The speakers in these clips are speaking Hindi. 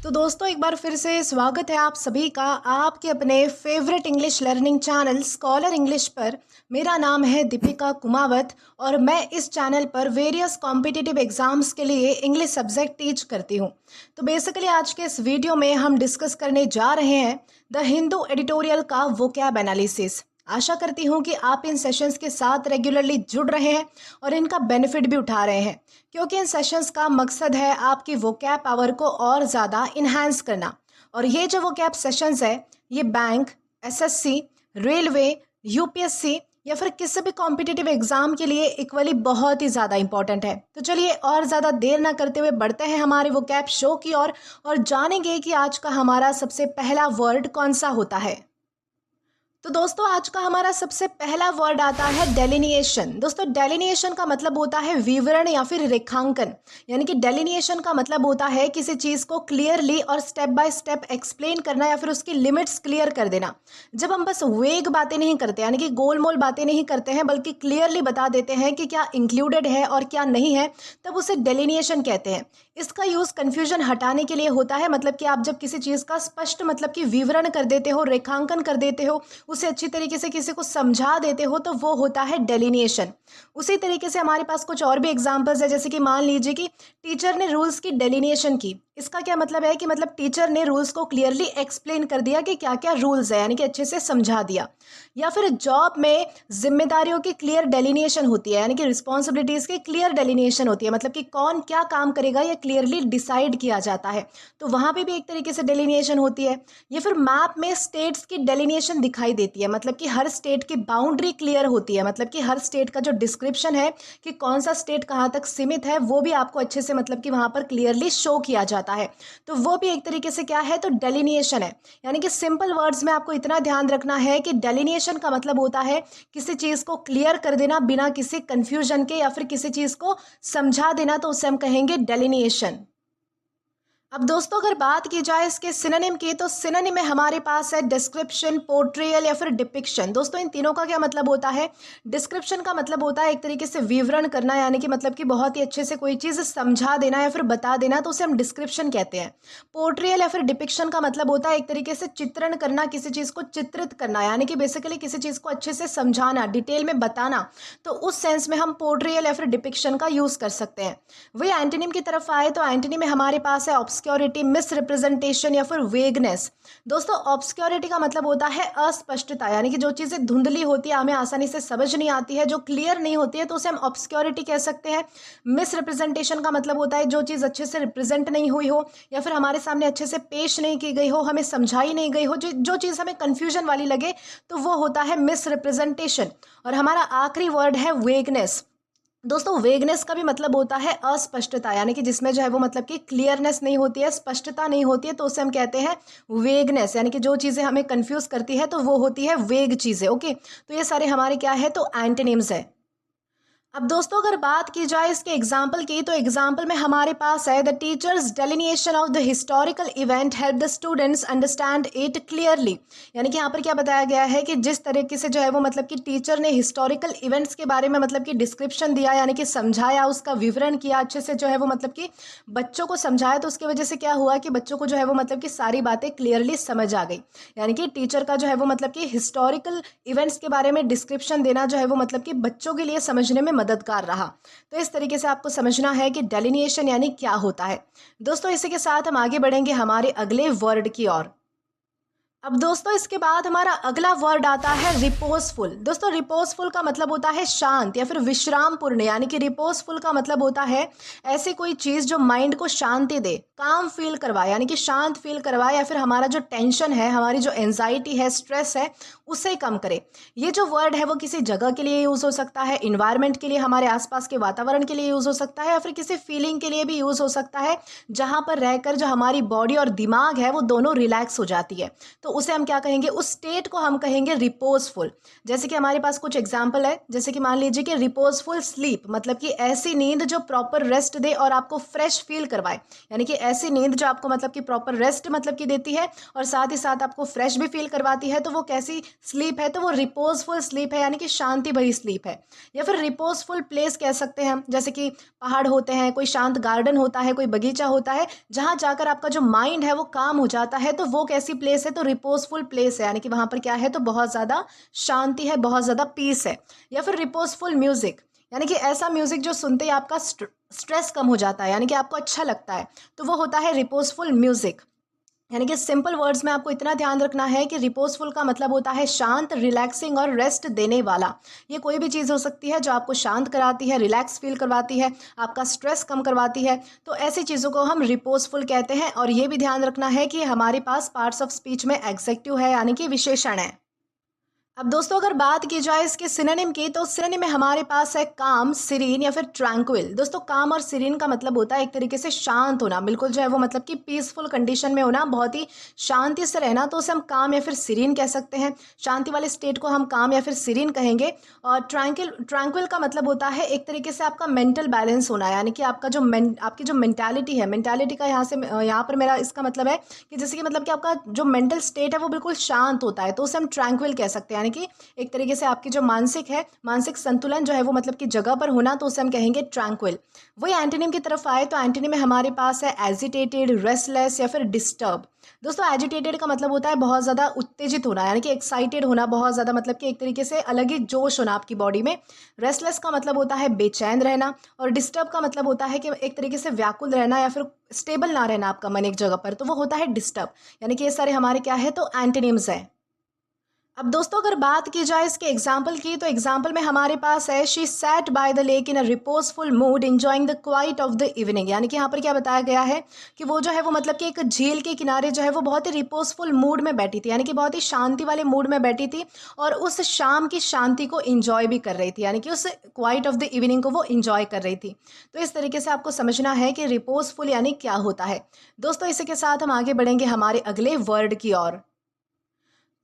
तो दोस्तों एक बार फिर से स्वागत है आप सभी का आपके अपने favourite English learning channel scholar English पर। मेरा नाम है दीपिका कुमावत और मैं इस चैनल पर वेरियस कॉम्पिटिटिव एग्जाम्स के लिए इंग्लिश सब्जेक्ट टीच करती हूँ। तो बेसिकली आज के इस वीडियो में हम डिस्कस करने जा रहे हैं द हिंदू एडिटोरियल का वोकैब एनालिसिस। आशा करती हूँ कि आप इन सेशंस के साथ रेगुलरली जुड़ रहे हैं और इनका बेनिफिट भी उठा रहे हैं, क्योंकि इन सेशंस का मकसद है आपकी वोकैब पावर को और ज़्यादा इन्हांस करना। और ये जो वोकैब सेशंस है ये बैंक, एसएससी, रेलवे, यूपीएससी या फिर किसी भी कॉम्पिटिटिव एग्जाम के लिए इक्वली बहुत ही ज़्यादा इंपॉर्टेंट है। तो चलिए और ज़्यादा देर ना करते हुए बढ़ते हैं हमारे वोकैब शो की ओर और जानेंगे कि आज का हमारा सबसे पहला वर्ड कौन सा होता है। तो दोस्तों आज का हमारा सबसे पहला वर्ड आता है डेलिनिएशन। दोस्तों डेलिनिएशन का मतलब होता है विवरण या फिर रेखांकन, यानी कि डेलिनिएशन का मतलब होता है किसी चीज़ को क्लियरली और स्टेप बाय स्टेप एक्सप्लेन करना या फिर उसकी लिमिट्स क्लियर कर देना। जब हम बस वेग बातें नहीं करते, यानी कि गोल मोल बातें नहीं करते हैं, बल्कि क्लियरली बता देते हैं कि क्या इंक्लूडेड है और क्या नहीं है, तब उसे डेलिनिएशन कहते हैं। इसका यूज़ कन्फ्यूजन हटाने के लिए होता है, मतलब कि आप जब किसी चीज़ का स्पष्ट मतलब कि विवरण कर देते हो, रेखांकन कर देते हो, उसे अच्छी तरीके से किसी को समझा देते हो, तो वो होता है डेलिनिएशन। उसी तरीके से हमारे पास कुछ और भी एग्जांपल्स है, जैसे कि मान लीजिए कि टीचर ने रूल्स की डेलिनिएशन की। इसका क्या मतलब है कि मतलब टीचर ने रूल्स को क्लियरली एक्सप्लेन कर दिया कि क्या क्या रूल्स है, यानी कि अच्छे से समझा दिया। या फिर जॉब में जिम्मेदारियों की क्लियर डेलिनिएशन होती है, यानी कि रिस्पॉन्सिबिलिटीज़ की क्लियर डेलिनिएशन होती है, मतलब कि कौन क्या काम करेगा ये क्लियरली डिसाइड किया जाता है। तो वहाँ पे भी एक तरीके से डेलिनिएशन होती है। या फिर मैप में स्टेट्स की डेलिनिएशन दिखाई देती है, मतलब कि हर स्टेट की बाउंड्री क्लियर होती है, मतलब कि हर स्टेट का जो डिस्क्रिप्शन है कि कौन सा स्टेट कहाँ तक सीमित है वो भी आपको अच्छे से मतलब कि वहाँ पर क्लियरली शो किया जाता है। तो वो भी एक तरीके से क्या है, तो डेलिनिएशन है। यानी कि सिंपल वर्ड्स में आपको इतना ध्यान रखना है कि डेलिनिएशन का मतलब होता है किसी चीज़ को क्लियर कर देना बिना किसी कंफ्यूजन के, या फिर किसी चीज़ को समझा देना, तो उसे हम कहेंगे डेलिनिएशन। अब दोस्तों अगर बात की जाए इसके सिनोनिम की, तो सिनोनिम में हमारे पास है डिस्क्रिप्शन, पोर्ट्रेयल या फिर डिपिक्शन। दोस्तों इन तीनों का क्या मतलब होता है। डिस्क्रिप्शन का मतलब होता है एक तरीके से विवरण करना, यानी कि मतलब कि बहुत ही अच्छे से कोई चीज़ समझा देना या फिर बता देना, तो उसे हम डिस्क्रिप्शन कहते हैं। पोर्ट्रेयल या फिर डिपिक्शन का मतलब होता है एक तरीके से चित्रण करना, किसी चीज़ को चित्रित करना, यानी कि बेसिकली किसी चीज़ को अच्छे से समझाना, डिटेल में बताना। तो उस सेंस में हम पोर्ट्रेयल या फिर डिपिक्शन का यूज़ कर सकते हैं। वही एंटोनिम की तरफ आए तो एंटोनिम में हमारे पास है ऑब्सक्योरिटी, मिस रिप्रेजेंटेशन या फिर वेगनेस। दोस्तों ऑब्सक्योरिटी का मतलब होता है अस्पष्टता, यानी कि जो चीज़ें धुंधली होती है, हमें आसानी से समझ नहीं आती है, जो क्लियर नहीं होती है, तो उसे हम ऑब्सक्योरिटी कह सकते हैं। मिस रिप्रेजेंटेशन का मतलब होता है जो चीज़ अच्छे से रिप्रेजेंट नहीं हुई हो या फिर हमारे सामने अच्छे से पेश नहीं की गई हो, हमें समझाई नहीं गई हो, जो चीज़ हमें कन्फ्यूजन वाली लगे, तो वो होता है मिस रिप्रेजेंटेशन। और हमारा आखिरी वर्ड है वेगनेस। दोस्तों वेगनेस का भी मतलब होता है अस्पष्टता, यानी कि जिसमें जो है वो मतलब कि क्लियरनेस नहीं होती है, स्पष्टता नहीं होती है, तो उसे हम कहते हैं वेगनेस। यानी कि जो चीज़ें हमें कंफ्यूज करती है तो वो होती है वेग चीज़ें। ओके, तो ये सारे हमारे क्या है, तो एंटोनिम्स है। अब दोस्तों अगर बात की जाए इसके एग्जाम्पल की, तो एग्जाम्पल में हमारे पास है the teacher's delineation of the historical event help the students understand it clearly. यानी कि यहाँ पर क्या बताया गया है कि जिस तरीके से जो है वो मतलब कि टीचर ने हिस्टोरिकल इवेंट्स के बारे में मतलब कि डिस्क्रिप्शन दिया, यानी कि समझाया, उसका विवरण किया अच्छे से, जो है वो मतलब कि बच्चों को समझाया, तो उसकी वजह से क्या हुआ कि बच्चों को जो है वो मतलब कि सारी बातें क्लियरली समझ आ गई। यानी कि टीचर का जो है वो मतलब कि हिस्टोरिकल इवेंट्स के बारे में डिस्क्रिप्शन देना जो है वो मतलब कि बच्चों के लिए समझने में मददगार रहा। तो इस तरीके से आपको समझना है कि डेलिनिएशन यानी क्या होता है। दोस्तों इसी के साथ हम आगे बढ़ेंगे हमारे अगले वर्ड की ओर। अब दोस्तों इसके बाद हमारा अगला वर्ड आता है रिपोजफुल। दोस्तों रिपोजफुल का मतलब होता है शांत या फिर विश्राम पूर्ण, यानी कि रिपोजफुल का मतलब होता है ऐसी कोई चीज़ जो माइंड को शांति दे, काम फील करवाए, यानी कि शांत फील करवाए, या फिर हमारा जो टेंशन है, हमारी जो एंजाइटी है, स्ट्रेस है, उसे कम करे। ये जो वर्ड है वो किसी जगह के लिए यूज़ हो सकता है, इन्वायरमेंट के लिए, हमारे आसपास के वातावरण के लिए यूज़ हो सकता है, या फिर किसी फीलिंग के लिए भी यूज़ हो सकता है, जहाँ पर रहकर जो हमारी बॉडी और दिमाग है वो दोनों रिलैक्स हो जाती है। तो उसे हम क्या कहेंगे, उस स्टेट को हम कहेंगे रिपोजफुल। जैसे कि हमारे पास कुछ एग्जांपल है, जैसे कि मान लीजिए कि रिपोजफुल स्लीप, मतलब कि ऐसी नींद जो प्रॉपर रेस्ट दे और आपको फ्रेश फील करवाए, यानी कि ऐसी नींद जो आपको मतलब कि प्रॉपर रेस्ट मतलब कि देती है और साथ ही साथ आपको फ्रेश भी फील करवाती है, तो वो कैसी स्लीप है, तो वो रिपोजफुल स्लीप है, यानी कि शांति भरी स्लीप है। या फिर रिपोजफुल प्लेस कह सकते हैं हम, जैसे कि पहाड़ होते हैं, कोई शांत गार्डन होता है, कोई बगीचा होता है, जहाँ जाकर आपका जो माइंड है वो काम हो जाता है, तो वो कैसी प्लेस है, तो रिपोजफुल प्लेस है, यानी कि वहाँ पर क्या है, तो बहुत ज़्यादा शांति है, बहुत ज़्यादा पीस है। या फिर रिपोजफुल म्यूजिक, यानी कि ऐसा म्यूजिक जो सुनते ही आपका स्ट्रेस कम हो जाता है, यानी कि आपको अच्छा लगता है, तो वो होता है रिपोजफुल म्यूजिक। यानी कि सिंपल वर्ड्स में आपको इतना ध्यान रखना है कि रिपोजफुल का मतलब होता है शांत, रिलैक्सिंग और रेस्ट देने वाला। ये कोई भी चीज़ हो सकती है जो आपको शांत कराती है, रिलैक्स फील करवाती है, आपका स्ट्रेस कम करवाती है, तो ऐसी चीज़ों को हम रिपोजफुल कहते हैं। और ये भी ध्यान रखना है कि हमारे पास पार्ट्स ऑफ स्पीच में एग्जेक्टिव है, यानी कि विशेषण है। अब दोस्तों अगर बात की जाए इसके सिनोनिम की, तो सिनोनिम में हमारे पास है काम, सीरीन या फिर ट्रैंक्विल। दोस्तों काम और सीरीन का मतलब होता है एक तरीके से शांत होना, बिल्कुल जो है वो मतलब कि पीसफुल कंडीशन में होना, बहुत ही शांति से रहना, तो उसे हम काम या फिर सीरीन कह सकते हैं। शांति वाले स्टेट को हम काम या फिर सीरीन कहेंगे। और ट्रैंक्विल का मतलब होता है एक तरीके से आपका मेंटल बैलेंस होना, यानी कि आपका जो आपकी जो मेंटालिटी है, मेंटालिटी का यहाँ पर मेरा इसका मतलब है कि जैसे कि मतलब कि आपका जो मेंटल स्टेट है वो बिल्कुल शांत होता है, तो उसे हम ट्रैंक्विल कह सकते हैं। यानी कि एक तरीके से आपकी जो मानसिक संतुलन जो है वो मतलब कि जगह पर होना, तो उसे हम कहेंगे ट्रैंक्विल। वही एंटोनिम की तरफ आए तो एंटोनिम में हमारे पास है एजिटेटेड, रेस्टलेस या फिर डिस्टर्ब। दोस्तों एजिटेटेड का मतलब होता है बहुत ज़्यादा उत्तेजित होना, यानी कि एक्साइटेड होना, बहुत ज़्यादा मतलब कि एक तरीके से अलग ही जोश होना आपकी बॉडी में। रेस्टलेस का मतलब होता है बेचैन रहना, और डिस्टर्ब का मतलब होता है कि एक तरीके से व्याकुल रहना या फिर स्टेबल ना रहना आपका मन एक जगह पर, तो वो होता है डिस्टर्ब। यानी कि ये सारे हमारे क्या है, तो एंटोनिम्स हैं। अब दोस्तों अगर बात की जाए इसके एग्जाम्पल की, तो एग्जाम्पल में हमारे पास है she sat by the lake in a reposeful mood enjoying the quiet of the evening. यानी कि यहाँ पर क्या बताया गया है कि वो जो है वो मतलब कि एक झील के किनारे जो है वो बहुत ही रिपोजफुल मूड में बैठी थी, यानी कि बहुत ही शांति वाले मूड में बैठी थी, और उस शाम की शांति को इंजॉय भी कर रही थी, यानी कि उस क्वाइट ऑफ द इवनिंग को वो इंजॉय कर रही थी। तो इस तरीके से आपको समझना है कि रिपोजफुल यानी क्या होता है। दोस्तों इसी के साथ हम आगे बढ़ेंगे हमारे अगले वर्ड की ओर।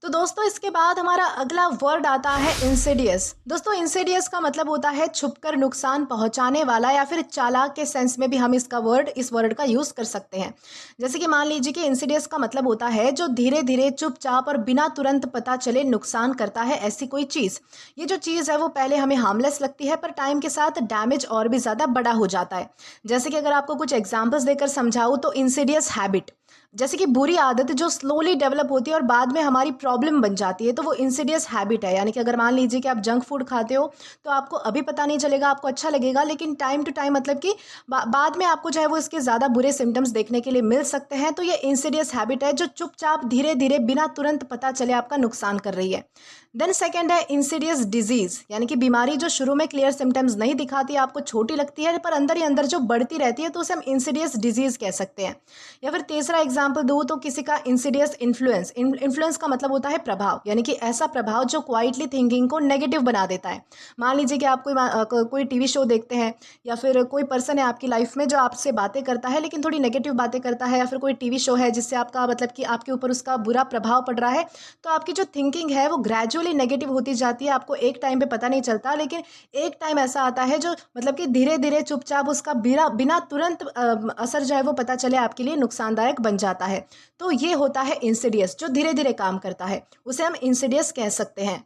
तो दोस्तों इसके बाद हमारा अगला वर्ड आता है इंसिडियस। दोस्तों इंसिडियस का मतलब होता है छुपकर नुकसान पहुंचाने वाला, या फिर चालाक के सेंस में भी हम इस वर्ड का यूज कर सकते हैं। जैसे कि मान लीजिए कि इंसिडियस का मतलब होता है जो धीरे धीरे, चुपचाप और बिना तुरंत पता चले नुकसान करता है ऐसी कोई चीज़। ये जो चीज़ है वो पहले हमें हार्मलेस लगती है, पर टाइम के साथ डैमेज और भी ज़्यादा बड़ा हो जाता है। जैसे कि अगर आपको कुछ एग्जाम्पल्स देकर समझाऊँ तो इंसिडियस हैबिट, जैसे कि बुरी आदत जो स्लोली डेवलप होती है और बाद में हमारी प्रॉब्लम बन जाती है, तो वो इंसिडियस हैबिट है। यानी कि अगर मान लीजिए कि आप जंक फूड खाते हो तो आपको अभी पता नहीं चलेगा, आपको अच्छा लगेगा, लेकिन टाइम टू टाइम मतलब कि बाद में आपको जो है वो इसके ज़्यादा बुरे सिम्टम्स देखने के लिए मिल सकते हैं। तो ये इंसिडियस हैबिट है जो चुपचाप धीरे धीरे बिना तुरंत पता चले आपका नुकसान कर रही है। देन सेकेंड है इंसिडियस डिजीज, यानी कि बीमारी जो शुरू में क्लियर सिम्टम्स नहीं दिखाती, आपको छोटी लगती है, पर अंदर ही अंदर जो बढ़ती रहती है, तो उसे हम इंसिडियस डिजीज कह सकते हैं। या फिर तीसरा एग्जाम्पल दूँ तो किसी का इंसिडियस इन्फ्लुएंस। इन्फ्लुएंस का मतलब होता है प्रभाव, यानी कि ऐसा प्रभाव जो क्वाइटली थिंकिंग को नेगेटिव बना देता है। मान लीजिए कि आप कोई टीवी शो देखते हैं, या फिर कोई पर्सन है आपकी लाइफ में जो आपसे बातें करता है लेकिन थोड़ी नेगेटिव बातें करता है, या फिर कोई टीवी शो है जिससे आपका मतलब कि आपके ऊपर उसका बुरा प्रभाव पड़ रहा है, तो आपकी जो थिंकिंग है वो ग्रेजुअली नेगेटिव होती जाती है। आपको एक टाइम पे पता नहीं चलता, लेकिन एक टाइम ऐसा आता है जो मतलब कि धीरे धीरे चुपचाप उसका बिना तुरंत असर जो है वो पता चले आपके लिए नुकसानदायक बन जाता है। तो ये होता है इंसिडियस, जो धीरे धीरे काम करता है, उसे हम इंसिडियस कह सकते हैं।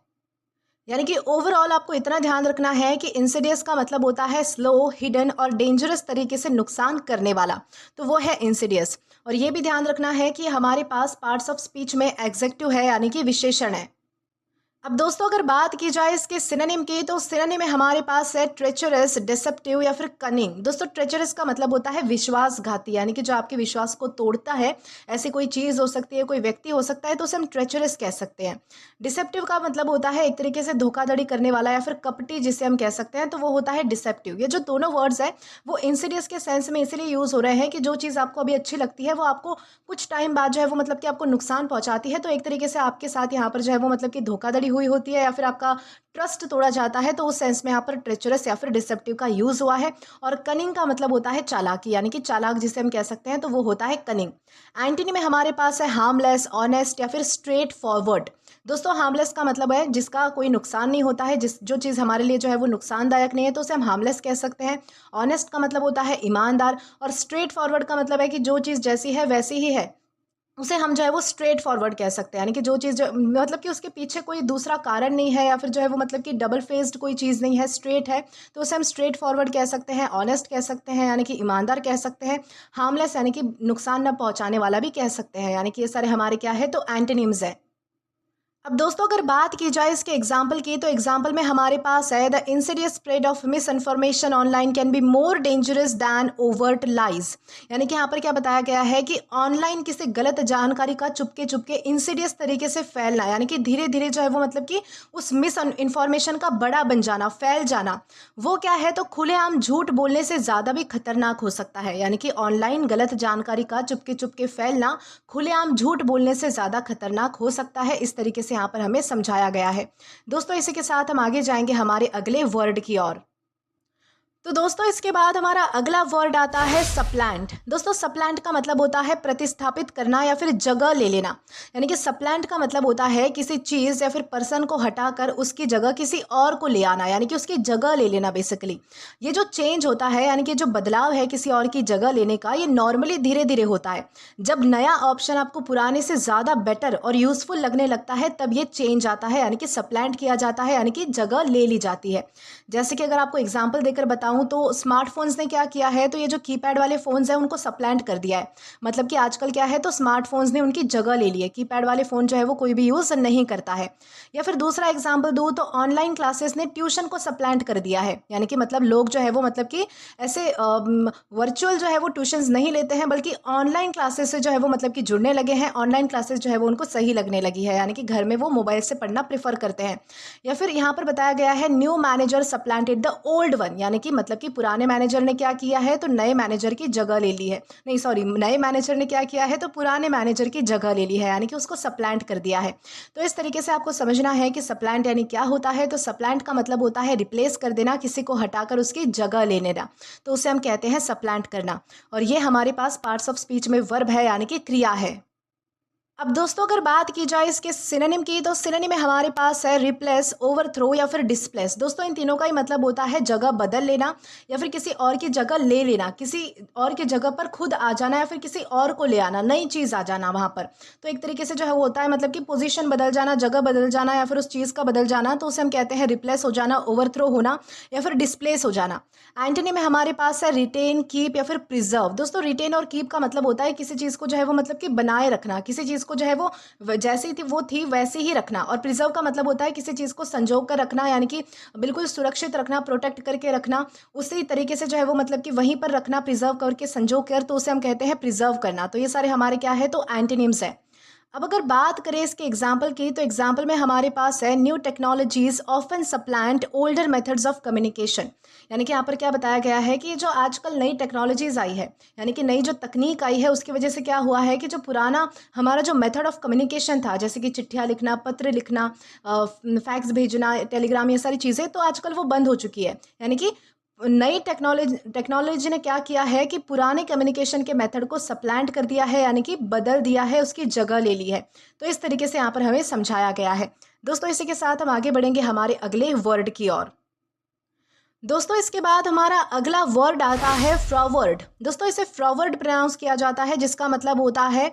यानी कि ओवरऑल आपको इतना ध्यान रखना है कि इंसिडियस का मतलब होता है स्लो, हिडन और डेंजरस तरीके से नुकसान करने वाला, तो वो है इंसिडियस। और ये भी ध्यान रखना है कि हमारे पास पार्ट्स ऑफ स्पीच में एग्जेक्टिव है, यानी कि विशेषण है। अब दोस्तों अगर बात की जाए इसके सिनोनिम की, तो सिनोनिम में हमारे पास है ट्रेचरस, डिसेप्टिव या फिर कनिंग। दोस्तों ट्रेचरस का मतलब होता है विश्वासघाती, यानी कि जो आपके विश्वास को तोड़ता है, ऐसी कोई चीज़ हो सकती है, कोई व्यक्ति हो सकता है, तो उसे हम ट्रेचरस कह सकते हैं। डिसेप्टिव का मतलब होता है एक तरीके से धोखाधड़ी करने वाला या फिर कपटी, जिसे हम कह सकते हैं, तो वो होता है डिसेप्टिव। ये जो दोनों वर्ड्स हैं वो इंसिडियस के सेंस में इसीलिए यूज़ हो रहे हैं कि जो चीज़ आपको अभी अच्छी लगती है वो आपको कुछ टाइम बाद जो है वो मतलब कि आपको नुकसान पहुंचाती है, तो एक तरीके से आपके साथ यहाँ पर जो है वो मतलब कि धोखाधड़ी हुई होती है या फिर आपका ट्रस्ट तोड़ा जाता है, तो उस सेंस में यहाँ पर ट्रेचरस या फिर डिसेप्टिव का यूज़ हुआ है। और कनिंग का मतलब होता है चालाकी, यानी कि चालाक जिसे हम कह सकते हैं तो वो होता है कनिंग। एंटोनी में हमारे पास है हार्मलेस, ऑनेस्ट या फिर स्ट्रेट फॉरवर्ड। दोस्तों हार्मलेस का मतलब है जिसका कोई नुकसान नहीं होता है, जो चीज़ हमारे लिए जो है वो नुकसानदायक नहीं है, तो उसे हम हार्मलेस कह सकते हैं। ऑनेस्ट का मतलब होता है ईमानदार, और स्ट्रेट फॉरवर्ड का मतलब है कि जो चीज़ जैसी है वैसी ही है, उसे हम जो है वो स्ट्रेट फॉरवर्ड कह सकते हैं। यानी कि जो चीज़ जो मतलब कि उसके पीछे कोई दूसरा कारण नहीं है या फिर जो है वो मतलब कि डबल फेस्ड कोई चीज़ नहीं है, स्ट्रेट है, तो उसे हम स्ट्रेट फॉरवर्ड कह सकते हैं। ऑनेस्ट कह सकते हैं यानी कि ईमानदार कह सकते हैं। हार्मलेस यानी कि नुकसान न पहुंचाने वाला भी कह सकते हैं। यानी कि ये सारे हमारे क्या है तो एंटोनिम्स है। अब दोस्तों अगर बात की जाए इसके एग्जाम्पल की, तो एग्जाम्पल में हमारे पास है the insidious spread of misinformation online can be more dangerous than overt lies. यानी कि यहाँ पर क्या बताया गया है कि ऑनलाइन किसी गलत जानकारी का चुपके चुपके इंसिडियस तरीके से फैलना, यानी कि धीरे धीरे जो है वो मतलब कि उस मिस इन्फॉर्मेशन का बड़ा बन जाना, फैल जाना, वो क्या है तो खुलेआम झूठ बोलने से ज़्यादा भी खतरनाक हो सकता है। यानी कि ऑनलाइन गलत जानकारी का चुपके चुपके फैलना खुलेआम झूठ बोलने से ज़्यादा खतरनाक हो सकता है, इस तरीके से यहाँ पर हमें समझाया गया है। दोस्तों इसी के साथ हम आगे जाएंगे हमारे अगले वर्ड की ओर। तो दोस्तों इसके बाद हमारा अगला वर्ड आता है सप्लैंट। दोस्तों सप्लैंट का मतलब होता है प्रतिस्थापित करना या फिर जगह ले लेना। यानी कि सप्लैंट का मतलब होता है किसी चीज़ या फिर पर्सन को हटाकर उसकी जगह किसी और को ले आना, यानी कि उसकी जगह ले लेना बेसिकली। ये जो चेंज होता है यानी कि जो बदलाव है किसी और की जगह लेने का, ये नॉर्मली धीरे धीरे होता है। जब नया ऑप्शन आपको पुराने से ज़्यादा बेटर और यूज़फुल लगने लगता है तब ये चेंज आता है, यानी कि सप्लैंट किया जाता है, यानी कि जगह ले ली जाती है। जैसे कि अगर आपको एग्जाम्पल देकर बताऊं तो स्मार्टफोन्स ने क्या किया है, तो ये जो कीपैड वाले फ़ोन्स हैं उनको सप्लैंट कर दिया है। मतलब कि आजकल क्या है तो स्मार्टफोन्स ने उनकी जगह ले ली है, कीपैड वाले फ़ोन जो है वो कोई भी यूज़ नहीं करता है। या फिर दूसरा एग्जाम्पल दूँ तो ऑनलाइन क्लासेस ने ट्यूशन को सप्लैंट कर दिया है। यानी कि मतलब लोग जो है वो मतलब कि ऐसे वर्चुअल जो है वो ट्यूशन्स नहीं लेते हैं, बल्कि ऑनलाइन क्लासेस से जो है वो मतलब कि जुड़ने लगे हैं। ऑनलाइन क्लासेस जो है वो उनको सही लगने लगी है, यानी कि घर में वो मोबाइल से पढ़ना प्रेफर करते हैं। या फिर यहाँ पर बताया गया है new manager supplanted the old one, यानी कि मतलब कि पुराने मैनेजर ने क्या किया है तो नए मैनेजर की जगह ले ली है। नहीं सॉरी, नए मैनेजर ने क्या किया है तो पुराने मैनेजर की जगह ले ली है, यानी कि उसको सप्लैंट कर दिया है। तो इस तरीके से आपको समझना है कि सप्लैंट यानी क्या होता है। तो सप्लैंट का मतलब होता है रिप्लेस कर देना, किसी को हटाकर उसकी जगह ले लेना, तो उसे हम कहते हैं सप्लैंट करना। और ये हमारे पास पार्ट्स ऑफ स्पीच में वर्ब है, यानी कि क्रिया है। अब दोस्तों अगर बात की जाए इसके सिनोनिम की, तो सिनोनिम में हमारे पास है रिप्लेस, ओवरथ्रो या फिर डिस्प्लेस। दोस्तों इन तीनों का ही मतलब होता है जगह बदल लेना या फिर किसी और की जगह ले लेना, किसी और की जगह पर खुद आ जाना या फिर किसी और को ले आना, नई चीज़ आ जाना वहाँ पर। तो एक तरीके से जो है वो होता है मतलब कि पोजीशन बदल जाना, जगह बदल जाना या फिर उस चीज़ का बदल जाना, तो उसे हम कहते हैं रिप्लेस हो जाना, ओवरथ्रो होना या फिर डिस्प्लेस हो जाना। एंटोनी में हमारे पास है रिटेन, कीप या फिर प्रिजर्व। दोस्तों रिटेन और कीप का मतलब होता है किसी चीज़ को जो है वो मतलब कि बनाए रखना, किसी चीज़ को जो है वो जैसी थी वो थी वैसे ही रखना। और प्रिजर्व का मतलब होता है किसी चीज़ को संजो कर रखना, यानी कि बिल्कुल सुरक्षित रखना, प्रोटेक्ट करके रखना, उसी तरीके से जो है वो मतलब कि वहीं पर रखना, प्रिजर्व करके संजो कर, तो उसे हम कहते हैं प्रिजर्व करना। तो ये सारे हमारे क्या है तो एंटोनिम्स है। अब अगर बात करें इसके एग्जाम्पल की, तो एग्जाम्पल में हमारे पास है new technologies often सप्लांट older methods of communication. यानी कि यहाँ पर क्या बताया गया है कि जो आजकल नई टेक्नोलॉजीज आई है, यानी कि नई जो तकनीक आई है, उसकी वजह से क्या हुआ है कि जो पुराना हमारा जो मेथड ऑफ कम्युनिकेशन था, जैसे कि चिट्ठियाँ लिखना, पत्र लिखना, फैक्स भेजना, टेलीग्राम, ये सारी चीज़ें तो आजकल वो बंद हो चुकी है। यानी कि नई टेक्नोलॉजी ने क्या किया है कि पुराने कम्युनिकेशन के मेथड को सप्लांट कर दिया है, यानी कि बदल दिया है, उसकी जगह ले ली है। तो इस तरीके से यहाँ पर हमें समझाया गया है। दोस्तों इसी के साथ हम आगे बढ़ेंगे हमारे अगले वर्ड की ओर। दोस्तों इसके बाद हमारा अगला वर्ड आता है फॉरवर्ड। दोस्तों इसे फॉरवर्ड प्रोनाउंस किया जाता है, जिसका मतलब होता है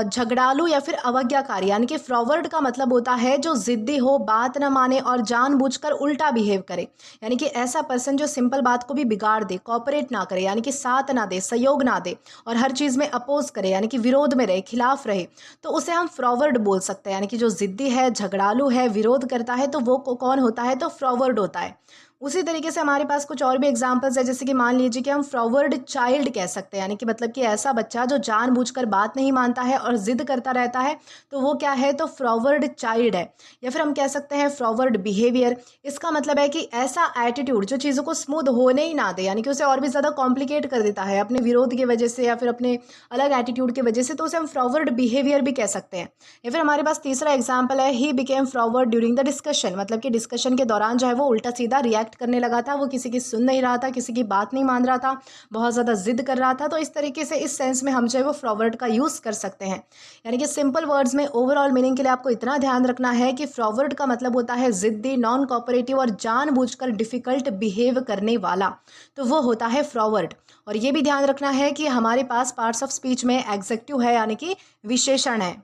झगड़ालू या फिर अवज्ञाकारी। यानी कि फॉरवर्ड का मतलब होता है जो जिद्दी हो, बात न माने और जानबूझकर उल्टा बिहेव करे। यानी कि ऐसा पर्सन जो सिंपल बात को भी बिगाड़ दे, कॉपरेट ना करे, यानी कि साथ ना दे, सहयोग ना दे और हर चीज़ में अपोज करे, यानी कि विरोध में रहे, खिलाफ रहे, तो उसे हम फॉरवर्ड बोल सकते हैं। यानी कि जो जिद्दी है, झगड़ालू है, विरोध करता है, तो वो कौन होता है तो फॉरवर्ड होता है। उसी तरीके से हमारे पास कुछ और भी एग्जांपल्स है, जैसे कि मान लीजिए कि हम फ्रॉवर्ड चाइल्ड कह सकते हैं, यानी कि मतलब कि ऐसा बच्चा जो जानबूझकर बात नहीं मानता है और जिद करता रहता है, तो वो क्या है, तो फ्रॉवर्ड चाइल्ड है। या फिर हम कह सकते हैं फ्रॉवर्ड बिहेवियर। इसका मतलब है कि ऐसा एटीट्यूड जो चीज़ों को स्मूथ होने ही ना दे, यानी कि उसे और भी ज़्यादा कॉम्प्लिकेट कर देता है अपने विरोध की वजह से या फिर अपने अलग एटीट्यूड की वजह से, तो उसे हम फ्रॉवर्ड बिहेवियर भी कह सकते हैं। या फिर हमारे पास तीसरा एग्जाम्पल है, he became froward during the discussion, मतलब कि डिस्कशन के दौरान जो है वो उल्टा सीधा रिएक्ट करने लगा था, वो किसी की सुन नहीं रहा था, किसी की बात नहीं मान रहा था, बहुत ज़्यादा जिद कर रहा था। तो इस तरीके से इस सेंस में हम जो है वो फ्रॉवर्ड का यूज़ कर सकते हैं। यानी कि सिंपल वर्ड्स में ओवरऑल मीनिंग के लिए आपको इतना ध्यान रखना है कि फ्रॉवर्ड का मतलब होता है जिद्दी, नॉन कोऑपरेटिव और जानबूझकर डिफिकल्ट बिहेव करने वाला, तो वो होता है फ्रॉवर्ड। और ये भी ध्यान रखना है कि हमारे पास पार्ट्स ऑफ स्पीच में एग्जेक्टिव है, यानी कि विशेषण है।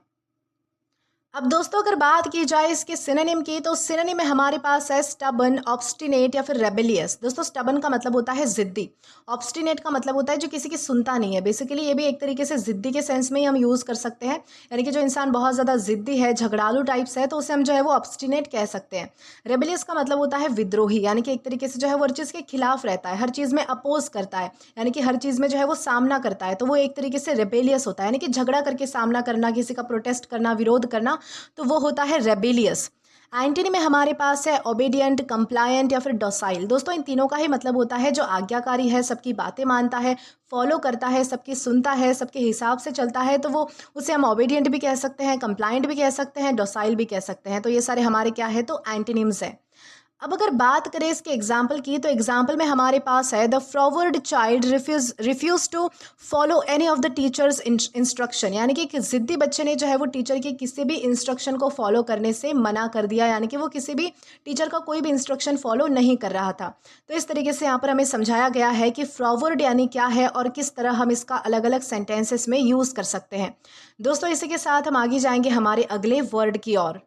अब दोस्तों अगर बात की जाए इसके सिनोनिम की, तो सिनोनिम में हमारे पास है स्टबन, ऑब्स्टिनेट या फिर रेबेलियस। दोस्तों स्टबन का मतलब होता है जिद्दी, ऑब्स्टिनेट का मतलब होता है जो किसी की सुनता नहीं है। बेसिकली ये भी एक तरीके से जिद्दी के सेंस में ही हम यूज़ कर सकते हैं, यानी कि जो इंसान बहुत ज़्यादा जिद्दी है, झगड़ालू टाइप्स है, तो उसे हम जो है वो ऑब्स्टिनेट कह सकते हैं। रेबेलियस का मतलब होता है विद्रोही, यानी कि एक तरीके से जो है वो हर चीज़ के खिलाफ रहता है, हर चीज़ में अपोज करता है, यानी कि हर चीज़ में जो है वो सामना करता है, तो वो एक तरीके से रेबेलियस होता है, यानी कि झगड़ा करके सामना करना, किसी का प्रोटेस्ट करना, विरोध करना, तो वो होता है रेबेलियस। एंटनी में हमारे पास है ओबीडियंट, कंप्लायंट या फिर डॉसाइल। दोस्तों इन तीनों का ही मतलब होता है जो आज्ञाकारी है, सबकी बातें मानता है, फॉलो करता है, सबकी सुनता है, सबके हिसाब से चलता है, तो वो उसे हम ओबीडियंट भी कह सकते हैं, कंप्लायंट भी कह सकते हैं, डॉसाइल भी कह सकते हैं। तो ये सारे हमारे क्या है, तो एंटोनिम्स है। अब अगर बात करें इसके एग्जाम्पल की, तो एग्जाम्पल में हमारे पास है the froward child refuse to follow any of the teachers instruction, यानी कि एक जिद्दी बच्चे ने जो है वो टीचर के किसी भी इंस्ट्रक्शन को फॉलो करने से मना कर दिया, यानी कि वो किसी भी टीचर का कोई भी इंस्ट्रक्शन फॉलो नहीं कर रहा था। तो इस तरीके से यहाँ पर हमें समझाया गया है कि फ्रॉवर्ड यानी क्या है और किस तरह हम इसका अलग अलग सेंटेंसेस में यूज़ कर सकते हैं। दोस्तों इसी के साथ हम आगे जाएंगे हमारे अगले वर्ड की ओर।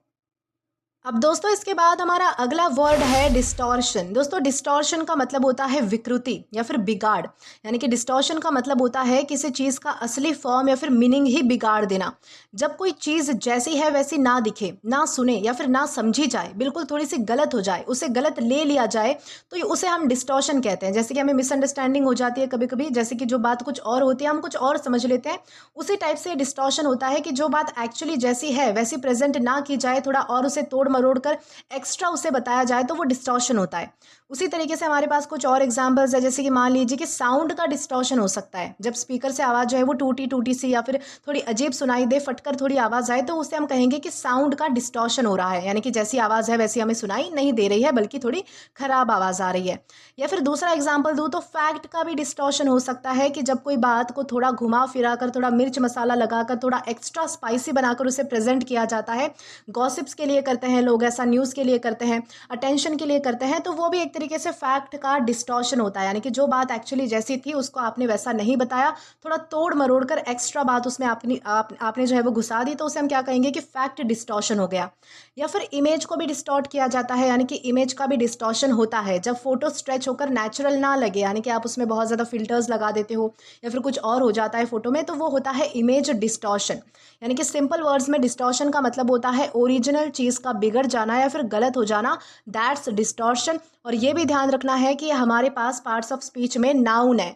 अब दोस्तों इसके बाद हमारा अगला वर्ड है डिस्टॉर्शन। दोस्तों डिस्टॉर्शन का मतलब होता है विकृति या फिर बिगाड़, यानी कि डिस्टॉर्शन का मतलब होता है किसी चीज़ का असली फॉर्म या फिर मीनिंग ही बिगाड़ देना। जब कोई चीज़ जैसी है वैसी ना दिखे, ना सुने या फिर ना समझी जाए, बिल्कुल थोड़ी सी गलत हो जाए, उसे गलत ले लिया जाए, तो उसे हम डिस्टॉर्शन कहते हैं। जैसे कि हमें मिसअंडरस्टैंडिंग हो जाती है कभी कभी, जैसे कि जो बात कुछ और होती है हम कुछ और समझ लेते हैं, उसी टाइप से डिस्टॉर्शन होता है कि जो बात एक्चुअली जैसी है वैसी प्रेजेंट ना की जाए, थोड़ा और उसे तोड़ मरोड़ कर एक्स्ट्रा उसे बताया जाए, तो वो डिस्टॉर्शन होता है। उसी तरीके से हमारे पास कुछ और एग्जांपल्स है, जैसे कि मान लीजिए कि साउंड का डिस्टॉर्शन हो सकता है। जब स्पीकर से आवाज़ जो है वो टूटी टूटी सी या फिर थोड़ी अजीब सुनाई दे, फटकर थोड़ी आवाज़ आए, तो उसे हम कहेंगे कि साउंड का डिस्टॉर्शन हो रहा है, यानी कि जैसी आवाज़ है वैसी हमें सुनाई नहीं दे रही है, बल्कि थोड़ी खराब आवाज़ आ रही है। या फिर दूसरा एग्जाम्पल दूँ तो फैक्ट का भी डिस्टॉर्शन हो सकता है कि जब कोई बात को थोड़ा घुमा फिरा कर, थोड़ा मिर्च मसाला लगाकर, थोड़ा एक्स्ट्रा स्पाइसी बनाकर उसे प्रेजेंट किया जाता है। गॉसिप्स के लिए करते हैं लोग ऐसा, न्यूज़ के लिए करते हैं, अटेंशन के लिए करते हैं, तो वो भी एक तरीके से फैक्ट का डिस्टॉर्शन होता है, यानी कि जो बात एक्चुअली जैसी थी उसको आपने वैसा नहीं बताया, थोड़ा तोड़ मरोड़ कर एक्स्ट्रा बात उसमें आपने जो है वो घुसा दी, तो उसे हम क्या कहेंगे कि फैक्ट डिस्टॉर्शन हो गया। या फिर इमेज को भी डिस्टॉर्ट किया जाता है, यानी कि इमेज का भी डिस्टॉर्शन होता है जब फोटो स्ट्रेच होकर नेचुरल ना लगे, यानी कि आप उसमें बहुत ज़्यादा फिल्टर्स लगा देते हो या फिर कुछ और हो जाता है फोटो में, तो वो होता है इमेज डिस्टॉर्शन। यानी कि सिंपल वर्ड्स में डिस्टॉर्शन का मतलब होता है ओरिजिनल चीज़ का बिगड़ जाना या फिर गलत हो जाना, दैट्स डिस्टॉर्शन। और ये भी ध्यान रखना है कि हमारे पास पार्ट्स ऑफ स्पीच में नाउन है।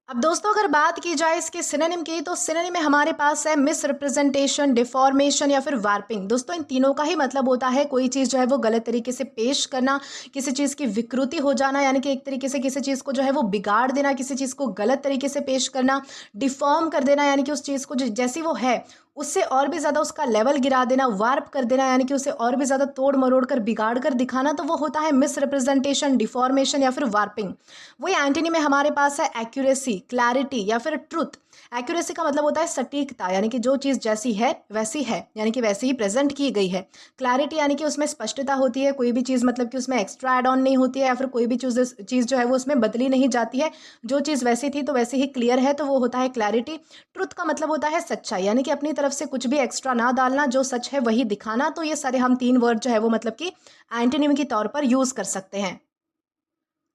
अब दोस्तों अगर बात की जाए इसके सिनोनिम की, तो सिनोनिम में हमारे पास है मिस रिप्रेजेंटेशन, डिफॉर्मेशन या फिर वार्पिंग। दोस्तों इन तीनों का ही मतलब होता है कोई चीज़ जो है वो गलत तरीके से पेश करना, किसी चीज़ की विकृति हो जाना, यानी कि एक तरीके से किसी चीज़ को जो है वो बिगाड़ देना, किसी चीज़ को गलत तरीके से पेश करना, डिफॉर्म कर देना, यानी कि उस चीज़ को जैसी वो है उससे और भी ज़्यादा उसका लेवल गिरा देना, वार्प कर देना, यानी कि उसे और भी ज़्यादा तोड़ मरोड़ कर बिगाड़ कर दिखाना, तो वो होता है मिस रिप्रेजेंटेशन, डिफॉर्मेशन या फिर वार्पिंग। वही एंटोनी में हमारे पास है एक्यूरेसी, क्लैरिटी या फिर ट्रुथ। एक्यूरेसी का मतलब होता है सटीकता, यानी कि जो चीज़ जैसी है वैसी है, यानी कि वैसे ही प्रेजेंट की गई है। क्लैरिटी यानी कि उसमें स्पष्टता होती है, कोई भी चीज़ मतलब कि उसमें एक्स्ट्रा एड ऑन नहीं होती है या फिर कोई भी चीज़ जो है वो उसमें बदली नहीं जाती है, जो चीज़ वैसी थी तो वैसे ही क्लियर है, तो वो होता है क्लैरिटी। ट्रुथ का मतलब होता है सच्चाई, यानी कि अपनी तरफ से कुछ भी एक्स्ट्रा ना डालना, जो सच है वही दिखाना। तो ये सारे हम तीन वर्ड जो है वो मतलब कि एंटोनिम के तौर पर यूज़ कर सकते हैं।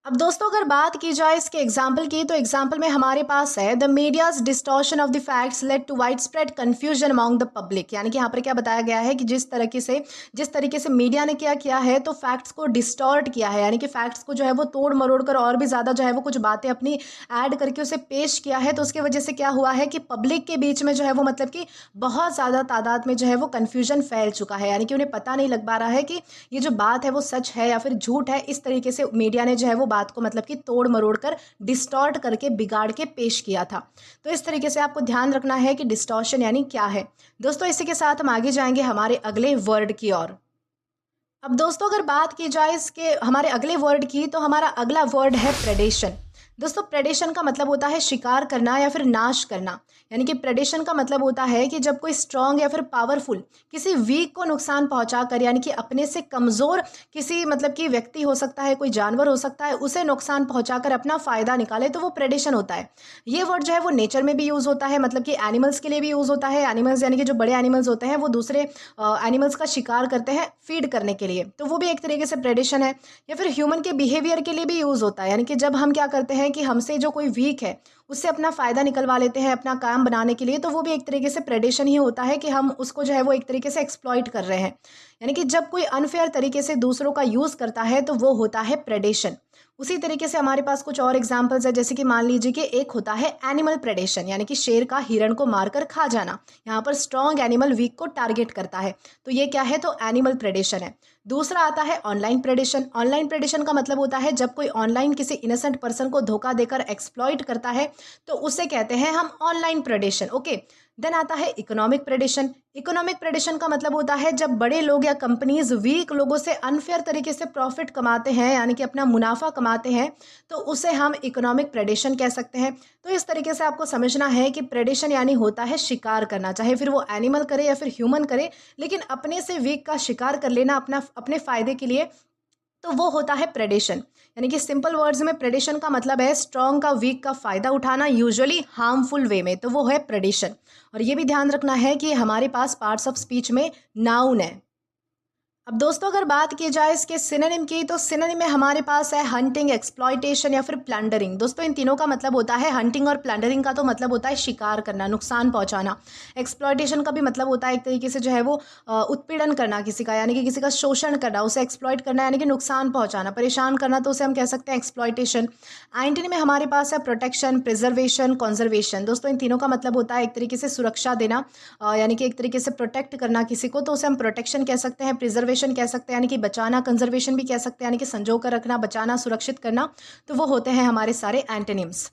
अब दोस्तों अगर बात की जाए इसके एग्जाम्पल की, तो एग्जाम्पल में हमारे पास है the media's distortion of the facts led to widespread confusion among the public. यानी कि यहाँ पर क्या बताया गया है कि जिस तरीके से मीडिया ने क्या किया है, तो फैक्ट्स को डिस्टॉर्ट किया है, यानी कि फैक्ट्स को जो है वो तोड़ मरोड़ कर और भी ज़्यादा जो है वो कुछ बातें अपनी ऐड करके उसे पेश किया है। तो उसकी वजह से क्या हुआ है कि पब्लिक के बीच में जो है वो मतलब कि बहुत ज़्यादा तादाद में जो है वो कन्फ्यूजन फैल चुका है, यानी कि उन्हें पता नहीं लग पा रहा है कि ये जो बात है वो सच है या फिर झूठ है। इस तरीके से मीडिया ने जो है वो बात को मतलब कि तोड़ मरोड़ कर डिस्टॉर्ट करके बिगाड़ के पेश किया था। तो इस तरीके से आपको ध्यान रखना है कि डिस्टॉर्शन यानी क्या है। दोस्तों इसी के साथ हम आगे जाएंगे हमारे अगले वर्ड की ओर। अब दोस्तों अगर बात की जाए इसके हमारे अगले वर्ड की, तो हमारा अगला वर्ड है प्रेडेशन। दोस्तों प्रेडेशन का मतलब होता है शिकार करना या फिर नाश करना। यानी कि प्रेडेशन का मतलब होता है कि जब कोई स्ट्रांग या फिर पावरफुल किसी वीक को नुकसान पहुंचा कर, यानी कि अपने से कमज़ोर किसी मतलब कि व्यक्ति हो सकता है, कोई जानवर हो सकता है, उसे नुकसान पहुंचाकर अपना फ़ायदा निकाले, तो वो प्रेडेशन होता है। ये वर्ड जो है वो नेचर में भी यूज़ होता है, मतलब कि एनिमल्स के लिए भी यूज़ होता है। एनिमल्स यानी कि जो बड़े एनिमल्स होते हैं वो दूसरे एनिमल्स का शिकार करते हैं फीड करने के लिए, तो वो भी एक तरीके से प्रेडेशन है। या फिर ह्यूमन के बिहेवियर के लिए भी यूज़ होता है, यानी कि जब हम क्या करते हैं कि हमसे जो कोई वीक है उससे अपना फ़ायदा निकलवा लेते हैं अपना काम बनाने के लिए, तो वो भी एक तरीके से प्रेडेशन ही होता है कि हम उसको जो है वो एक तरीके से एक्सप्लॉइट कर रहे हैं। यानी कि जब कोई अनफेयर तरीके से दूसरों का यूज़ करता है तो वो होता है प्रेडेशन। उसी तरीके से हमारे पास कुछ और एग्जांपल्स है, जैसे कि मान लीजिए कि एक होता है एनिमल प्रेडेशन, यानी कि शेर का हिरण को मारकर खा जाना। यहाँ पर स्ट्रॉन्ग एनिमल वीक को टारगेट करता है, तो ये क्या है, तो एनिमल प्रेडेशन है। दूसरा आता है ऑनलाइन प्रेडेशन। ऑनलाइन प्रेडेशन का मतलब होता है जब कोई ऑनलाइन किसी इनोसेंट पर्सन को धोखा देकर एक्सप्लॉइट करता है, तो उसे कहते हैं हम ऑनलाइन प्रेडेशन। ओके, देन आता है इकोनॉमिक प्रेडेशन। इकोनॉमिक प्रेडेशन का मतलब होता है जब बड़े लोग या कंपनीज वीक लोगों से अनफेयर तरीके से प्रॉफिट कमाते हैं, यानी कि अपना मुनाफा कमाते हैं, तो उसे हम इकोनॉमिक प्रेडेशन कह सकते हैं। तो इस तरीके से आपको समझना है कि प्रेडेशन यानी होता है शिकार करना, चाहे फिर वो एनिमल करे या फिर ह्यूमन करे, लेकिन अपने से वीक का शिकार कर लेना अपने फायदे के लिए, तो वो होता है प्रेडेशन। यानी कि सिंपल वर्ड्स में प्रेडेशन का मतलब है स्ट्रॉन्ग का वीक का फ़ायदा उठाना, यूजुअली हार्मफुल वे में, तो वो है प्रेडेशन। और ये भी ध्यान रखना है कि हमारे पास पार्ट्स ऑफ स्पीच में नाउन है। अब दोस्तों अगर बात की जाए इसके सिनोनिम की, तो सिनोनिम में हमारे पास है हंटिंग, एक्सप्लॉइटेशन या फिर प्लंडरिंग। दोस्तों इन तीनों का मतलब होता है, हंटिंग और प्लंडरिंग का तो मतलब होता है शिकार करना, नुकसान पहुंचाना। एक्सप्लॉइटेशन का भी मतलब होता है एक तरीके से जो है वो उत्पीड़न करना किसी का, यानी कि किसी का शोषण करना, उसे एक्सप्लॉइट करना यानी कि नुकसान पहुंचाना, परेशान करना, तो उसे हम कह सकते हैं एक्सप्लॉइटेशन। एंटनी में हमारे पास है प्रोटेक्शन, प्रिजर्वेशन, कंजर्वेशन। दोस्तों इन तीनों का मतलब होता है एक तरीके से सुरक्षा देना, यानी कि एक तरीके से प्रोटेक्ट करना किसी को, तो उसे हम प्रोटेक्शन कह सकते हैं, प्रिजर्वेशन कह सकते हैं यानी कि बचाना, कंजर्वेशन भी कह सकते हैं यानी कि संजो कर रखना, बचाना, सुरक्षित करना। तो वो होते हैं हमारे सारे एंटोनिम्स।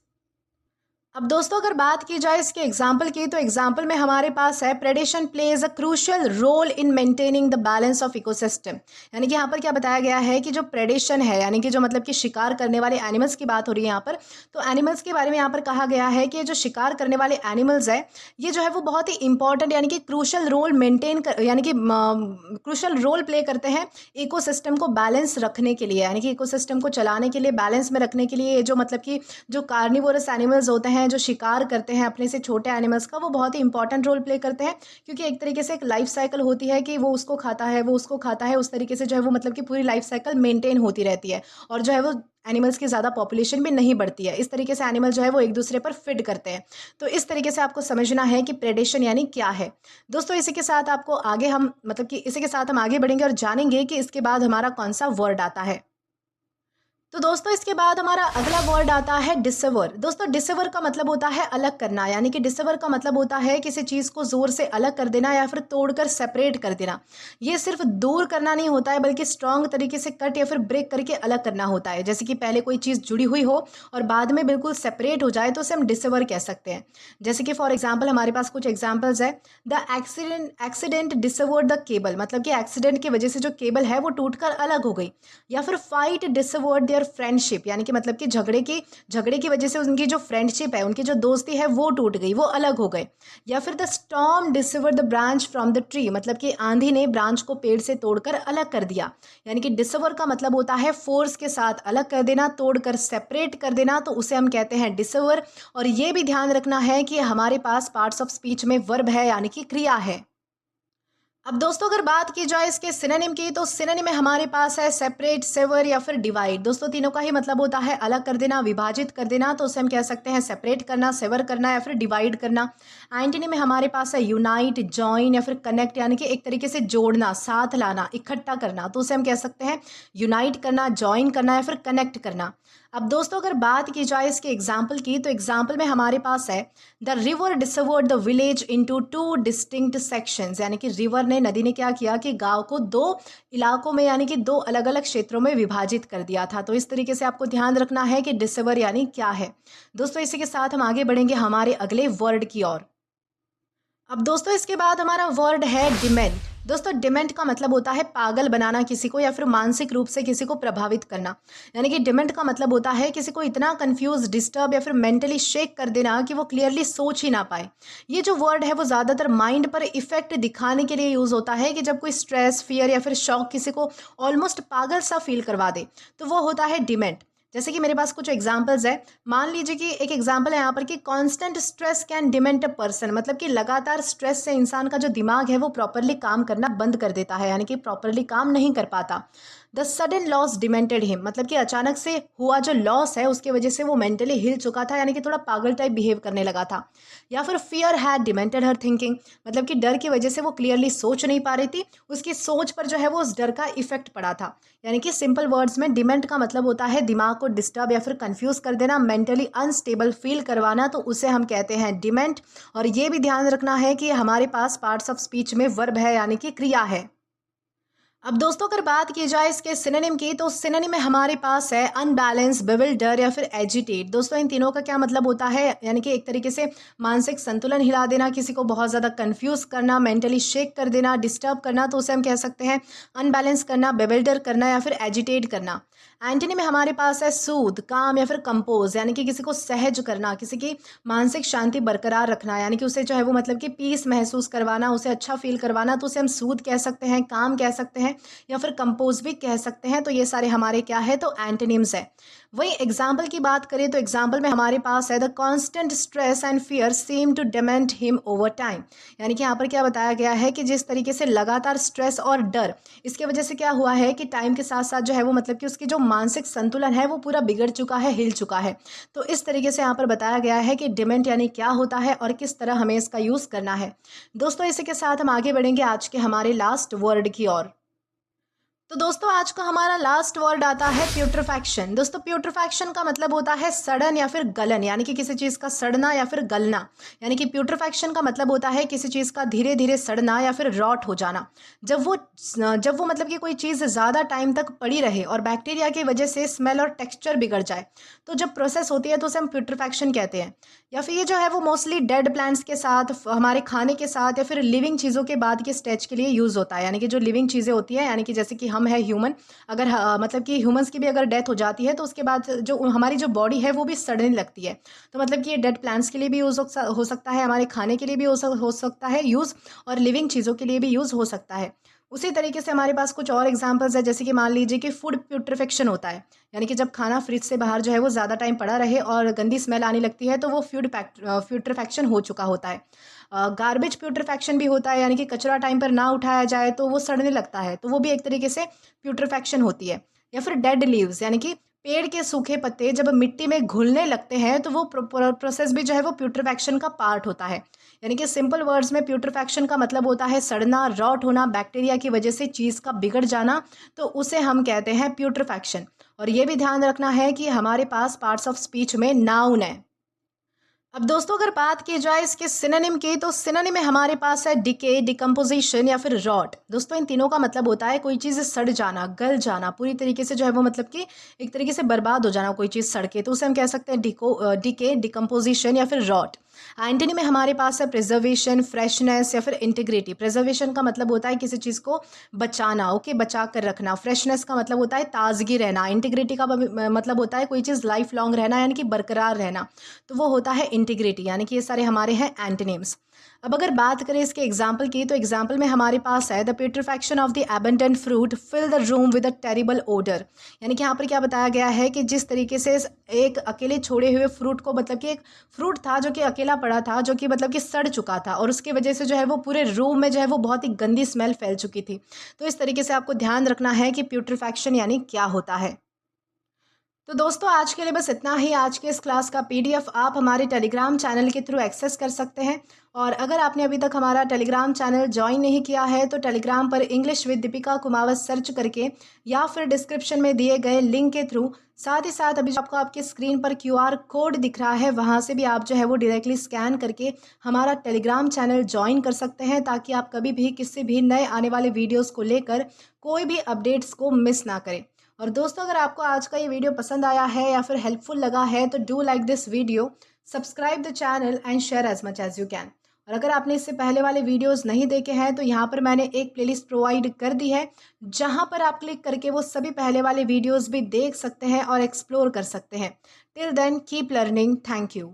अब दोस्तों अगर बात की जाए इसके एग्जाम्पल की, तो एग्जाम्पल में हमारे पास है predation plays a crucial role in maintaining the balance of ecosystem. यानी कि यहाँ पर क्या बताया गया है कि जो प्रेडेशन है, यानी कि जो मतलब कि शिकार करने वाले एनिमल्स की बात हो रही है यहाँ पर, तो एनिमल्स के बारे में यहाँ पर कहा गया है कि जो शिकार करने वाले एनिमल्स है, ये जो है वो बहुत ही इंपॉर्टेंट यानी कि क्रूशियल रोल मेंटेन कर, यानी कि क्रूशियल रोल प्ले करते हैं इकोसिस्टम को बैलेंस रखने के लिए, यानी कि इकोसिस्टम को चलाने के लिए, बैलेंस में रखने के लिए। जो मतलब कि जो कार्निवोरस एनिमल्स होते हैं, जो शिकार करते हैं अपने से छोटे एनिमल्स का, वो बहुत ही इंपॉर्टेंट रोल प्ले करते हैं, क्योंकि एक तरीके से एक लाइफ साइकिल होती है कि वो उसको खाता है, वो उसको खाता है, उस तरीके से जो है वो मतलब कि पूरी लाइफ साइकिल मेंटेन होती रहती है, और जो है वो एनिमल्स की ज़्यादा पॉपुलेशन भी नहीं बढ़ती है। इस तरीके से एनिमल जो है वो एक दूसरे पर फिड करते हैं। तो इस तरीके से आपको समझना है कि प्रेडेशन यानी क्या है। दोस्तों इसी के साथ आपको आगे हम मतलब कि इसी के साथ हम आगे बढ़ेंगे और जानेंगे कि इसके बाद हमारा कौन सा वर्ड आता है। तो दोस्तों इसके बाद हमारा अगला वर्ड आता है डिसेवर। दोस्तों डिसेवर का मतलब होता है अलग करना, यानी कि डिसेवर का मतलब होता है किसी चीज़ को ज़ोर से अलग कर देना या फिर तोड़कर सेपरेट कर देना। ये सिर्फ दूर करना नहीं होता है, बल्कि स्ट्रॉन्ग तरीके से कट या फिर ब्रेक करके अलग करना होता है। जैसे कि पहले कोई चीज़ जुड़ी हुई हो और बाद में बिल्कुल सेपरेट हो जाए, तो उसे हम डिसेवर कह सकते हैं। जैसे कि फॉर एग्जाम्पल हमारे पास कुछ एग्जाम्पल्स है। द एक्सीडेंट डिसेवर्ड द केबल, मतलब कि एक्सीडेंट की वजह से जो केबल है वो टूटकर अलग हो गई। या फिर फाइट डिसेवर्ड फ्रेंडशिप, यानी कि मतलब कि झगड़े की वजह से उनकी जो फ्रेंडशिप है, उनकी जो दोस्ती है वो टूट गई, वो अलग हो गए। या फिर the storm dissevered the branch from the tree, मतलब कि आंधी ने ब्रांच को पेड़ से तोड़कर अलग कर दिया। यानी कि डिसेवर का मतलब होता है फोर्स के साथ अलग कर देना, तोड़कर सेपरेट कर देना, तो उसे हम कहते हैं डिसेवर। और ये भी ध्यान रखना है कि हमारे पास पार्ट्स ऑफ स्पीच में वर्ब है, यानी कि क्रिया है। अब दोस्तों अगर बात की जाए इसके सिनोनिम की, तो सिनोनिम में हमारे पास है सेपरेट, सेवर या फिर डिवाइड। दोस्तों तीनों का ही मतलब होता है अलग कर देना, विभाजित कर देना। तो उसे हम कह सकते हैं सेपरेट करना, सेवर करना या फिर डिवाइड करना। एंटोनी में हमारे पास है यूनाइट, जॉइन या फिर कनेक्ट, यानी कि एक तरीके से जोड़ना, साथ लाना, इकट्ठा करना। तो उसे हम कह सकते हैं यूनाइट करना, जॉइन करना या फिर कनेक्ट करना। अब दोस्तों अगर बात की जाए इसके एग्जाम्पल की, तो एग्जाम्पल में हमारे पास है the river dissevered the village into two distinct sections, यानी कि रिवर ने, नदी ने क्या किया कि गांव को दो इलाकों में यानी कि दो अलग अलग क्षेत्रों में विभाजित कर दिया था। तो इस तरीके से आपको ध्यान रखना है कि डिसवर यानी क्या है। दोस्तों इसी के साथ हम आगे बढ़ेंगे हमारे अगले वर्ड की ओर। अब दोस्तों इसके बाद हमारा वर्ड है डिमेंट। दोस्तों डिमेंट का मतलब होता है पागल बनाना किसी को, या फिर मानसिक रूप से किसी को प्रभावित करना। यानी कि डिमेंट का मतलब होता है किसी को इतना कंफ्यूज, डिस्टर्ब या फिर मेंटली शेक कर देना कि वो क्लियरली सोच ही ना पाए। ये जो वर्ड है वो ज़्यादातर माइंड पर इफेक्ट दिखाने के लिए यूज़ होता है कि जब कोई स्ट्रेस, फियर या फिर शॉक किसी को ऑलमोस्ट पागल सा फील करवा दे, तो वो होता है डिमेंट। जैसे कि मेरे पास कुछ एग्जांपल्स है। मान लीजिए कि एक एग्जांपल है यहाँ पर कि constant stress can demat a person, मतलब कि लगातार स्ट्रेस से इंसान का जो दिमाग है वो प्रॉपरली काम करना बंद कर देता है, यानी कि प्रॉपरली काम नहीं कर पाता। The sudden loss demented him, मतलब कि अचानक से हुआ जो लॉस है उसकी वजह से वो मेंटली हिल चुका था, यानी कि थोड़ा पागल टाइप बिहेव करने लगा था। या फिर fear had demented her thinking, मतलब कि डर की वजह से वो क्लियरली सोच नहीं पा रही थी, उसकी सोच पर जो है वो उस डर का इफेक्ट पड़ा था। यानी कि सिंपल वर्ड्स में डिमेंट का मतलब होता है दिमाग को डिस्टर्ब या फिर कंफ्यूज कर देना, मेंटली अनस्टेबल फील करवाना। तो उसे हम कहते हैं डिमेंट। और ये भी ध्यान रखना है कि हमारे पास पार्ट्स ऑफ स्पीच में वर्ब है, यानी कि क्रिया है। अब दोस्तों अगर बात की जाए इसके सिनोनिम की, तो सिनोनिम में हमारे पास है अनबैलेंस, बिविल्डर या फिर एजिटेट। दोस्तों इन तीनों का क्या मतलब होता है, यानी कि एक तरीके से मानसिक संतुलन हिला देना, किसी को बहुत ज़्यादा कंफ्यूज करना, मेंटली शेक कर देना, डिस्टर्ब करना। तो उसे हम कह सकते हैं अनबैलेंस करना, बिविल्डर करना या फिर एजिटेट करना। एंटोनी में हमारे पास है सूद, काम या फिर कंपोज, यानी कि किसी को सहज करना, किसी की मानसिक शांति बरकरार रखना, यानी कि उसे जो है वो मतलब कि पीस महसूस करवाना, उसे अच्छा फील करवाना। तो उसे हम सूद कह सकते हैं, काम कह सकते हैं या फिर कंपोज भी कह सकते हैं। तो ये सारे हमारे क्या है, तो एंटोनिम्स है। वही एग्जाम्पल की बात करें तो एग्जाम्पल में हमारे पास है the constant stress and fear seem to dement him over time, यानी कि यहाँ पर क्या बताया गया है कि जिस तरीके से लगातार स्ट्रेस और डर, इसके वजह से क्या हुआ है कि टाइम के साथ साथ जो है वो मतलब कि उसकी जो मानसिक संतुलन है वो पूरा बिगड़ चुका है, हिल चुका है। तो इस तरीके से यहाँ पर बताया गया है कि डिमेंट यानी क्या होता है और किस तरह हमें इसका यूज़ करना है। दोस्तों इसी के साथ हम आगे बढ़ेंगे आज के हमारे लास्ट वर्ड की ओर। तो दोस्तों आज का हमारा लास्ट वर्ड आता है प्यूट्रिफैक्शन। दोस्तों प्यूट्रिफैक्शन का मतलब होता है सड़न या फिर गलन, यानी कि किसी चीज़ का सड़ना या फिर गलना। यानी कि प्यूट्रिफैक्शन का मतलब होता है किसी चीज़ का धीरे धीरे सड़ना या फिर रॉट हो जाना। जब वो मतलब कि कोई चीज़ ज़्यादा टाइम तक पड़ी रहे और बैक्टीरिया की वजह से स्मेल और टेक्सचर बिगड़ जाए, तो जब प्रोसेस होती है तो उसे हम प्यूट्रिफैक्शन कहते हैं। या फिर ये जो है वो मोस्टली डेड प्लांट्स के साथ, हमारे खाने के साथ या फिर लिविंग चीज़ों के बाद के स्टेज के लिए यूज़ होता है। यानी कि जो लिविंग चीज़ें होती है, यानी कि जैसे कि हम है ह्यूमन, अगर मतलब कि ह्यूमंस की भी अगर डेथ हो जाती है तो उसके बाद जो हमारी जो बॉडी है वो भी सड़ने लगती है। तो मतलब कि ये डेड प्लांट्स के लिए भी यूज़ हो सकता है, हमारे खाने के लिए भी हो सकता है यूज़, और लिविंग चीज़ों के लिए भी यूज़ हो सकता है। उसी तरीके से हमारे पास कुछ और एग्जांपल्स है, जैसे कि मान लीजिए कि फूड प्यूट्रिफिकेशन होता है, यानी कि जब खाना फ्रिज से बाहर जो है वो ज़्यादा टाइम पड़ा रहे और गंदी स्मेल आने लगती है, तो वो प्यूट्रिफैक्शन हो चुका होता है। गार्बेज प्यूट्रिफैक्शन भी होता है, यानी कि कचरा टाइम पर ना उठाया जाए तो वो सड़ने लगता है, तो वो भी एक तरीके से प्यूट्रिफैक्शन होती है। या फिर डेड लीव्स, यानी कि पेड़ के सूखे पत्ते जब मिट्टी में घुलने लगते हैं तो वो प्रोसेस भी जो है वो प्यूट्रिफैक्शन का पार्ट होता है। यानी कि सिंपल वर्ड्स में प्यूट्रिफैक्शन का मतलब होता है सड़ना, रॉट होना, बैक्टीरिया की वजह से चीज़ का बिगड़ जाना। तो उसे हम कहते हैं प्यूट्रिफैक्शन। और ये भी ध्यान रखना है कि हमारे पास पार्ट्स ऑफ स्पीच में नाउन है। अब दोस्तों अगर बात की जाए इसके सिनोनिम की, तो सिनोनिम में हमारे पास है डिके, डिकम्पोजिशन या फिर रॉट। दोस्तों इन तीनों का मतलब होता है कोई चीज़ सड़ जाना, गल जाना, पूरी तरीके से जो है वो मतलब कि एक तरीके से बर्बाद हो जाना कोई चीज़ सड़ के, तो उसे हम कह सकते हैं डिके, डिकम्पोजिशन या फिर रॉट। एंटोनी में हमारे पास है प्रिजर्वेशन, फ्रेशनेस या फिर इंटीग्रिटी। प्रिजर्वेशन का मतलब होता है किसी चीज़ को बचाना, ओके, बचा कर रखना। फ्रेशनेस का मतलब होता है ताजगी रहना। इंटीग्रिटी का मतलब होता है कोई चीज़ लाइफ लॉन्ग रहना, यानी कि बरकरार रहना, तो वो होता है इंटीग्रिटी। यानी कि ये सारे हमारे हैं एंटोनिम्स। अब अगर बात करें इसके एग्जाम्पल की, तो एग्जाम्पल में हमारे पास है the putrefaction of the abundant fruit fill the room with a terrible odour. यानी कि यहाँ पर क्या बताया गया है कि जिस तरीके से एक अकेले छोड़े हुए फ्रूट को, मतलब कि एक फ्रूट था जो कि अकेला केला पड़ा था जो कि मतलब कि सड़ चुका था और उसकी वजह से जो है वो पूरे रूम में जो है वो बहुत ही गंदी स्मेल फैल चुकी थी। तो इस तरीके से आपको ध्यान रखना है कि प्यूट्रीफैक्शन यानी क्या होता है। तो दोस्तों आज के लिए बस इतना ही। आज के इस क्लास का पीडीएफ आप हमारे टेलीग्राम चैनल के थ्रू एक्सेस कर सकते हैं। और अगर आपने अभी तक हमारा टेलीग्राम चैनल ज्वाइन नहीं किया है तो टेलीग्राम पर English with Deepika Kumawat search करके या फिर डिस्क्रिप्शन में दिए गए लिंक के थ्रू, साथ ही साथ अभी जो आपको आपकी स्क्रीन पर क्यूआर कोड दिख रहा है वहाँ से भी आप जो है वो डायरेक्टली स्कैन करके हमारा टेलीग्राम चैनल ज्वाइन कर सकते हैं, ताकि आप कभी भी किसी भी नए आने वाले वीडियोज़ को लेकर कोई भी अपडेट्स को मिस ना करें। और दोस्तों अगर आपको आज का ये वीडियो पसंद आया है या फिर हेल्पफुल लगा है तो do like this video, subscribe the channel and share as much as you can. और अगर आपने इससे पहले वाले वीडियोस नहीं देखे हैं तो यहाँ पर मैंने एक प्लेलिस्ट प्रोवाइड कर दी है, जहाँ पर आप क्लिक करके वो सभी पहले वाले वीडियोस भी देख सकते हैं और एक्सप्लोर कर सकते हैं। Till then keep learning. Thank you.